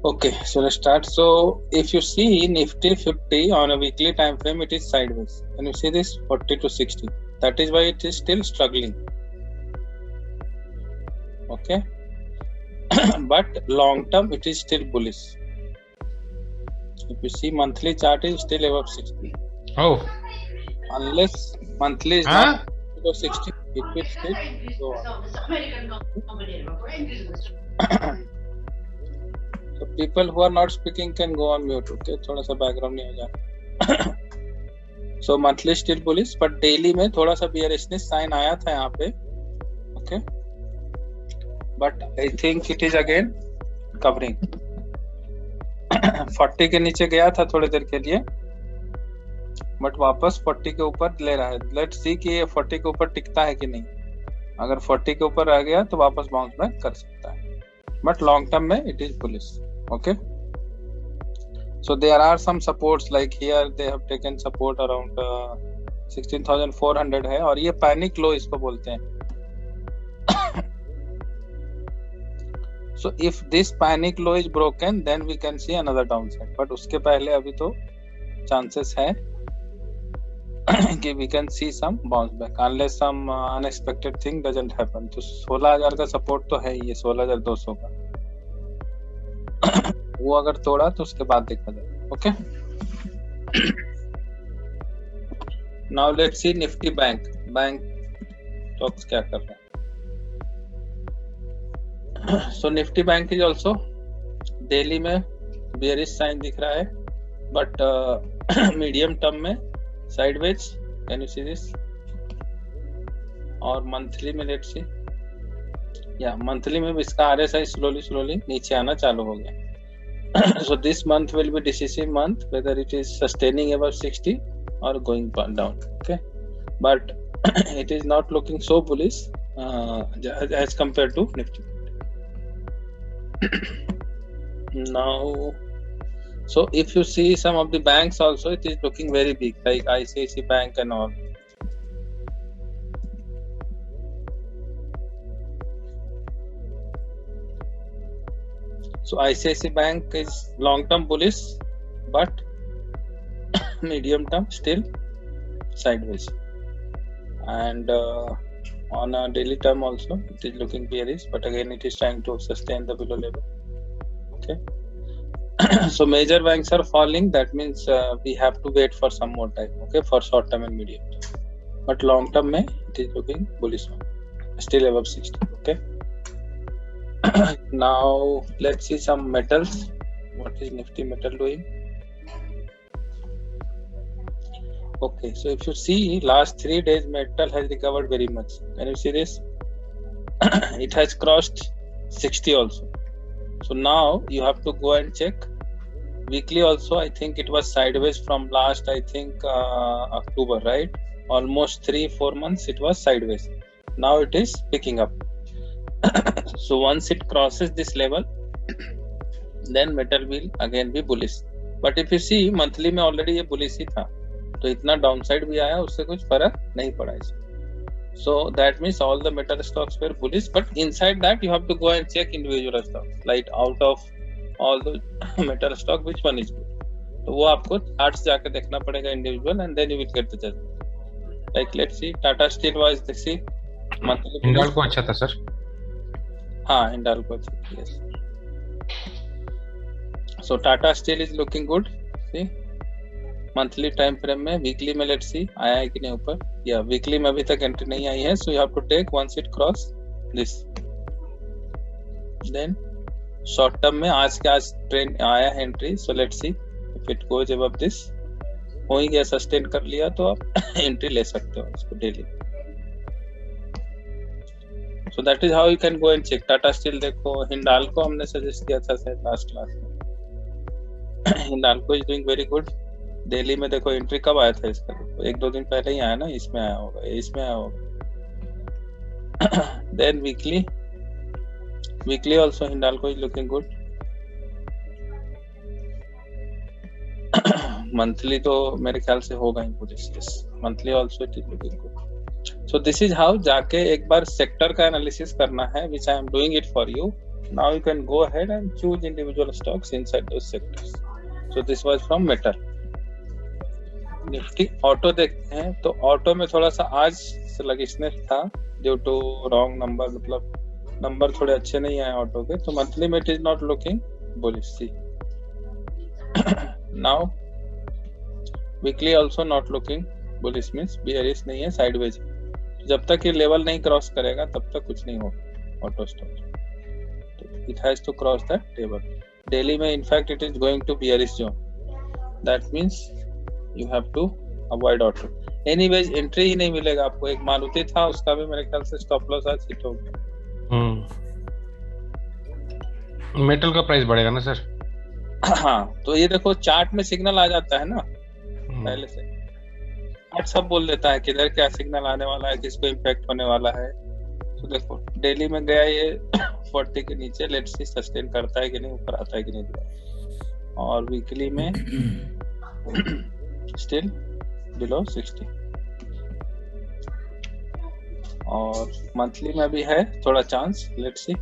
Okay, so let's start. So if you see Nifty 50 on a weekly time frame, it is sideways. Can you see this 40 to 60? That is why it is still struggling. Okay, but long term it is still bullish. If you see monthly chart is still above 60. Oh, Unless monthly is not above 60, it will still go on. So people who are not speaking can go on mute. Okay, थोड़ा सा background नहीं हो जाए. So monthly still bullish, but daily में थोड़ा सा bearishness sign आया था यहाँ पे. Okay, but I think it is again covering. 40 के नीचे गया था थोड़ी देर के लिए, बट वापस 40 के ऊपर ले रहा है. लेट्स सी कि ये 40 के ऊपर टिकता है कि नहीं. अगर 40 के ऊपर आ गया तो वापस बाउंस बैक कर सकता है, बट लॉन्ग टर्म में it is bullish. Okay, so there are some supports like here they have taken support around 16,400 है, और ये पैनिक लो इसको बोलते हैं. So if this panic low is broken, then we can see another downside. But उसके पहले अभी तो chances है कि we can see some bounce back unless some unexpected thing doesn't happen. तो 16,000 का support तो है ही, ये 16,200 का. वो अगर तोड़ा तो उसके बाद देखा जाए. Okay. Now let's see Nifty Bank stocks क्या कर रहा है. So Nifty Bank is also daily में bearish sign दिख रहा है, but medium term में sideways. Can you see this? और monthly में let's see. monthly में इसका RSI slowly नीचे आना चालू हो गया. So this month will be decisive month whether it is sustaining above 60 or going down. Okay, but it is not looking so bullish as compared to Nifty. Now, so if you see some of the banks also, it is looking very big, like ICICI Bank and all. So ICICI Bank is long term bullish, but medium term still sideways, and on a daily term also it is looking bearish, but again it is trying to sustain the below level. Okay. So major banks are falling, that means we have to wait for some more time. Okay, for short term and medium term, but long term mein it is looking bullish one, still above 60. Okay. Now let's see some metals. What is Nifty metal doing? Okay, so if you see last 3 days metal has recovered very much. Can you see this? It has crossed 60 also. So now you have to go and check weekly also. I think it was sideways from last, I think October, right? Almost 3-4 months it was sideways. Now it is picking up. So once it crosses this level, then metal will again be bullish. But if you see monthly में already ये bullish ही था, तो इतना downside भी आया, उससे कुछ फर्क नहीं पड़ा इसमें. So that means all the metal stocks were bullish, but inside that you have to go and check individual stocks, like out of all the metal stock which one is good. तो वो आपको charts जाके देखना पड़ेगा individual, and then you will get the judgment. Like let's see Tata Steel was see monthly. Hindalco अच्छा था sir. हाँ, हिंडाल्को अच्छा था. Yes. So Tata Steel is looking good. See monthly time frame में. वीकली में लेट्स सी आया है कि नहीं ऊपर. या वीकली में अभी तक एंट्री नहीं आई है, so you have to take once it cross this. Then short term में आज के आज ट्रेंड आया है entry, so let's see if it goes above this. हो ही गया, सस्टेन कर लिया तो आप एंट्री ले सकते हो इसको daily. So that is how you can go and check. Tata Steel देखो, हिंडाल्को हमने सजेस्ट किया था शायद लास्ट क्लास में. Hindalco is doing very good. Delhi में देखो एंट्री कब आया था इसका, 1-2 दिन पहले ही आया ना, इसमें आया होगा, इसमें आया होगा. Then weekly also Hindalco is looking good. Monthly तो मेरे ख्याल से होगा ही कुछ. Monthly also it is looking good. So this is how जाके एक बार सेक्टर का एनालिसिस करना है, which I am doing it for you. Now you can go ahead and choose individual stocks inside those sectors. So this was from metal. Nifty auto देखते हैं तो auto में थोड़ा सा आज स्लगिशनेस था ड्यू टू रॉन्ग नंबर, मतलब number थोड़े अच्छे नहीं आए ऑटो के, तो मंथली में it is not looking bullish. See now weekly also not looking bullish, means bearish नहीं है, साइडवेज। जब तक ये लेवल नहीं क्रॉस करेगा तब तक कुछ नहीं होगा auto stock. It has to cross that table. Daily में in fact it is going to bearish zone, that means you have to avoid auto. Anyways entry ही नहीं मिलेगा आपको। एक मारुति था, उसका भी मेरे ख्याल से स्टॉप लॉस आज हिट हो गया। मेटल का प्राइस बढ़ेगा ना सर? हाँ, तो ये देखो चार्ट में सिग्नल आ जाता है ना पहले से, चार्ट सब बोल देता है किधर क्या सिग्नल आने वाला है, किसको इम्पैक्ट होने वाला है। तो देखो डेली में गया ये 40 के नीचे, लेट्स सी सस्टेन करता है कि नहीं, ऊपर आता है कि नहीं। और वीकली में स्टिल बिलो 60 और मंथली में भी है थोड़ा chance, let's see.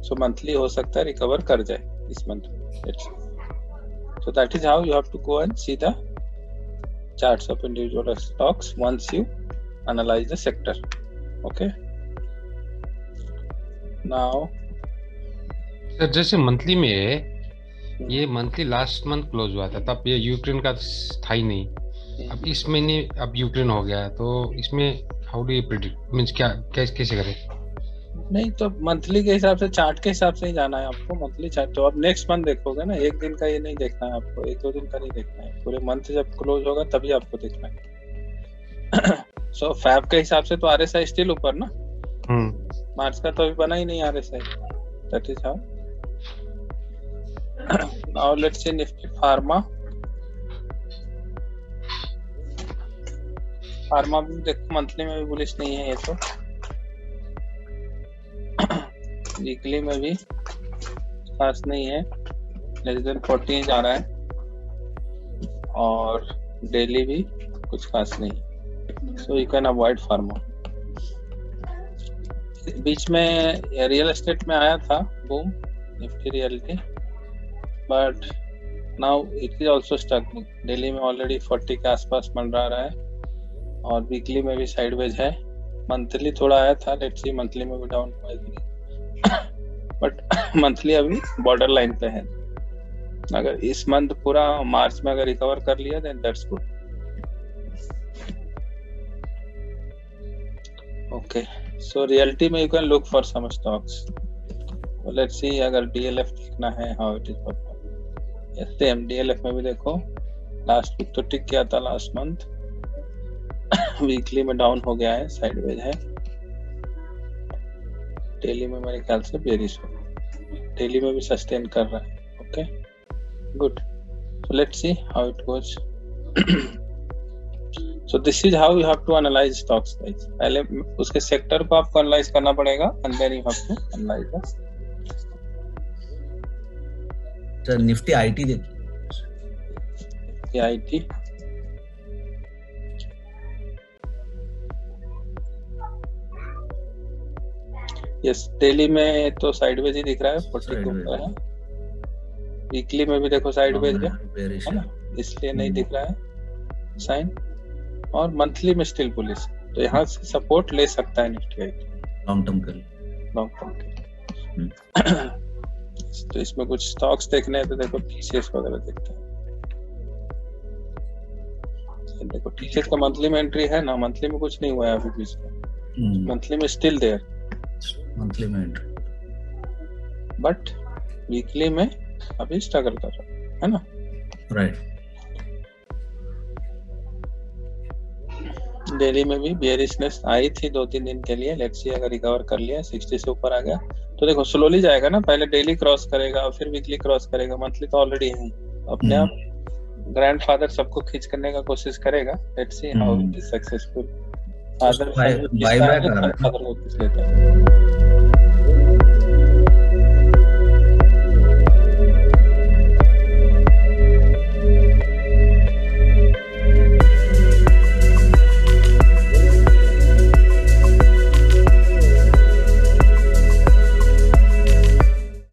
So monthly हो सकता है रिकवर कर जाए इस मंथ में, let's see. So that is how you have to go and see the charts of individual stocks once you analyse the sector. Okay, now sir जैसे monthly में ये मंथली लास्ट मंथ क्लोज हुआ था, तब ये Ukraine का था ही नहीं। अब इस महीने अब यूक्रेन हो गया, तो इसमें how do you predict, means क्या कैसे करें? नहीं तो मंथली के हिसाब से, चार्ट के हिसाब से ही जाना है आपको। मंथली चार्ट तो आप नेक्स्ट मंथ देखोगे ना, एक दिन का ये नहीं देखना है आपको, एक दो दिन का नहीं देखना है, पूरे मंथ जब क्लोज होगा तभी आपको देखना है। सो फैब के हिसाब से तो आरएसआई स्टिल ऊपर ना, मार्च का तो अभी बना ही नहीं RSI. That is how. Now let's see Nifty pharma. Pharma भी देखो मंथली में भी बुलिश नहीं है ये तो, वीकली में भी खास नहीं है, लेस देन 40 जा रहा है, और डेली भी कुछ खास नहीं। So you can avoid pharma. बीच में रियल एस्टेट में आया था boom, Nifty realty, but now it is also stuck. Daily में ऑलरेडी 40 के आसपास मंडरा रहा है, और वीकली में भी साइडवेज है। मंथली थोड़ा आया था, लेट्स सी मंथली में भी डाउन हुआ है, बट मंथली अभी बॉर्डर लाइन पे है। अगर इस मंथ पूरा मार्च में अगर रिकवर कर लिया then that's good. Okay, so realty में you can look for some stocks. Let's see अगर डीएलएफ देखना है how it is performing. Same DLF में भी देखो लास्ट वीक तो टिक किया था, लास्ट मंथ वीकली में डाउन हो गया है, साइडवेज है। डेली में मेरे ख्याल से बेरिश हो, डेली में भी सस्टेन कर रहा है। Okay, good. So let's see how it goes. So this is how you have to analyse stocks guys. पहले उसके सेक्टर को आपको एनालाइज करना पड़ेगा, and then you have to analyse the. Sir Nifty IT देखिए, आईटी यस, डेली में तो sideways ही दिख रहा है, 40 के ऊपर है। वीकली में भी देखो साइडवेज है ना, इसलिए नहीं दिख रहा है साइन, और मंथली में स्टिल बुलिश। तो यहाँ से सपोर्ट ले सकता है निफ्टी लॉन्ग टर्म के लिए। तो इसमें कुछ स्टॉक्स देखने हैं तो देखो टीसीएस वगैरह देखते हैं। देखो टीसीएस का मंथली में एंट्री है ना, मंथली में कुछ नहीं हुआ है अभी बीच में, मंथली में स्टिल देयर, मंथली में एंट्री, बट वीकली में अभी स्ट्रगल कर रहा है ना, राइट। डेली में भी बेयरिशनेस आई थी 2-3 दिन के लिए, लेट्स सी अगर रिकवर कर लिया 60 से ऊपर आ गया तो देखो स्लोली जाएगा ना, पहले डेली क्रॉस करेगा फिर वीकली क्रॉस करेगा, मंथली तो ऑलरेडी है, अपने आप ग्रैंडफादर सबको खींच करने का कोशिश करेगा। Let's see how it is successful. Further buy back आ रहा है।